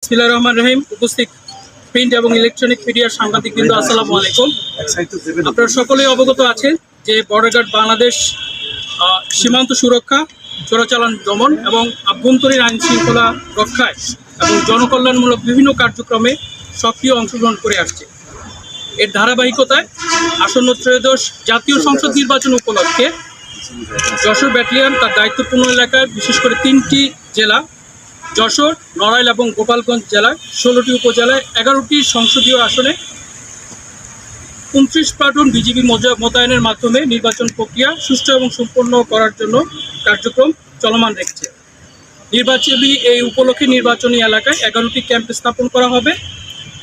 বিসমিল্লাহির রহমানির রহিম। উপস্থিত প্রিন্ট এবং ইলেকট্রনিক মিডিয়ার সাংবাদিকবৃন্দ, আসসালামু আলাইকুম। আপনারা সকলেই অবগত আছেন যে বর্ডার গার্ড বাংলাদেশ সীমান্ত সুরক্ষা, চোরাচালান দমন এবং আভ্যন্তরীণ আইন শৃঙ্খলা রক্ষায় এবং জনকল্যাণমূলক বিভিন্ন কার্যক্রমে সক্রিয় অংশগ্রহণ করে আসছে। এর ধারাবাহিকতায় আসন্ন ত্রয়োদশ জাতীয় সংসদ নির্বাচন উপলক্ষে যশোর ব্যাটালিয়ন তার দায়িত্বপূর্ণ এলাকায় বিশেষ করে 3টি জেলা যশোর, নড়াইল এবং গোপালগঞ্জ জেলায় 16টি উপজেলায় 11টি সংসদীয় আসনে 29 প্লাটুন বিজিবি মোতায়েনের মাধ্যমে নির্বাচন প্রক্রিয়া সুষ্ঠু এবং সম্পন্ন করার জন্য কার্যক্রম চলমান রেখেছে। নির্বাচনী এই উপলক্ষে নির্বাচনী এলাকায় 11টি ক্যাম্প স্থাপন করা হবে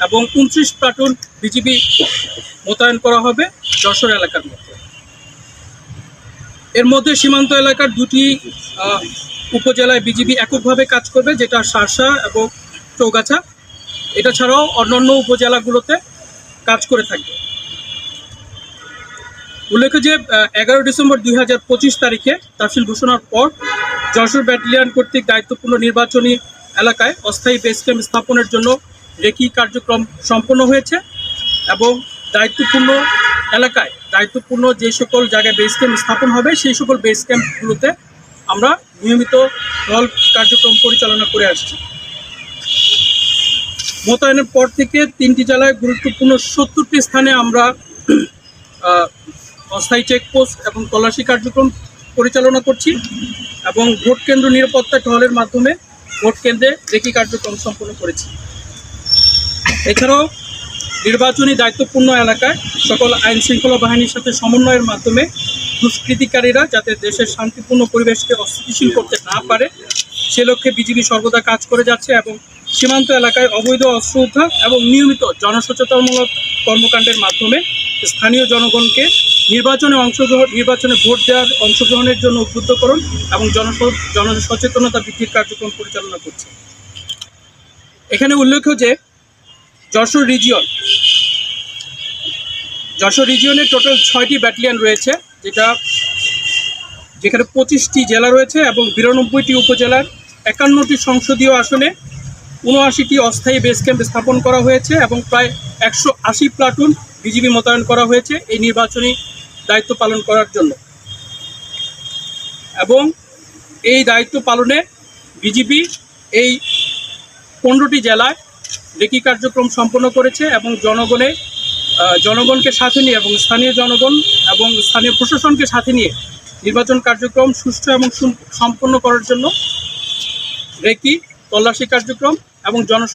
এবং 29 প্লাটুন বিজিবি মোতায়েন করা হবে যশোর এলাকার মধ্যে। এর মধ্যে সীমান্ত এলাকার 2টি উপজেলায় বিজিবি এককভাবে কাজ করবে, যেটা শার্শা এবং চৌগাছা। এটা ছাড়াও অন্যান্য উপজেলাগুলোতে কাজ করে থাকবে। উল্লেখ্য যে 11 ডিসেম্বর 2025 তারিখে তফসিল ঘোষণার পর যশোর ব্যাটালিয়ন কর্তৃক দায়িত্বপূর্ণ নির্বাচনী এলাকায় অস্থায়ী বেস ক্যাম্প স্থাপনের জন্য রেকি কার্যক্রম সম্পন্ন হয়েছে এবং দায়িত্বপূর্ণ এলাকায় দায়িত্বপূর্ণ যে সকল জায়গায় বেস ক্যাম্প স্থাপন হবে সেই সকল বেস ক্যাম্পগুলোতে আমরা নিয়মিত দল কার্যক্রম পরিচালনা করে আসছি। মোতায়েনের পর থেকে 3টি জেলায় গুরুত্বপূর্ণ 70টি স্থানে আমরা অস্থায়ী চেকপোস্ট এবং তল্লাশি কার্যক্রম পরিচালনা করছি এবং ভোট কেন্দ্র নিরাপত্তা টহলের মাধ্যমে ভোট কেন্দ্রে রেকি কার্যক্রম সম্পন্ন করেছি। এছাড়াও নির্বাচনী দায়িত্বপূর্ণ এলাকায় সকল আইন শৃঙ্খলা বাহিনীর সাথে সমন্বয়ের মাধ্যমে দুষ্কৃতিকারীরা যাতে দেশের শান্তিপূর্ণ পরিবেশকে অস্থিতিশীল করতে না পারে সে লক্ষ্যে বিজিবি সর্বদা কাজ করে যাচ্ছে এবং সীমান্ত এলাকায় অবৈধ অস্ত্র উদ্ধার এবং নিয়মিত জনসচেতনমূলক কর্মকাণ্ডের মাধ্যমে স্থানীয় জনগণকে নির্বাচনে ভোট দেওয়ার অংশগ্রহণের জন্য উদ্বুদ্ধকরণ এবং জনসচেতনতা বৃদ্ধির কার্যক্রম পরিচালনা করছে। এখানে উল্লেখ্য যে যশোর রিজিয়নে টোটাল 6টি ব্যাটালিয়ন রয়েছে, যেখানে 25টি জেলা রয়েছে এবং 92টি উপজেলার 51টি সংসদীয় আসনে 79টি অস্থায়ী বেস ক্যাম্প স্থাপন করা হয়েছে এবং প্রায় 180 প্লাটুন বিজিবি মোতায়েন করা হয়েছে এই নির্বাচনী দায়িত্ব পালন করার জন্য। এবং এই দায়িত্ব পালনে বিজিবি এই 15টি জেলায় রেকি কার্যক্রম সম্পন্ন করেছে এবং জনগণকে সাথে নিয়ে এবং স্থানীয় জনগণ এবং স্থানীয় প্রশাসনকে সাথে নিয়ে নির্বাচন কার্যক্রম সুষ্ঠু এবং সম্পন্ন করার জন্য রেকি, তল্লাশি কার্যক্রম এবং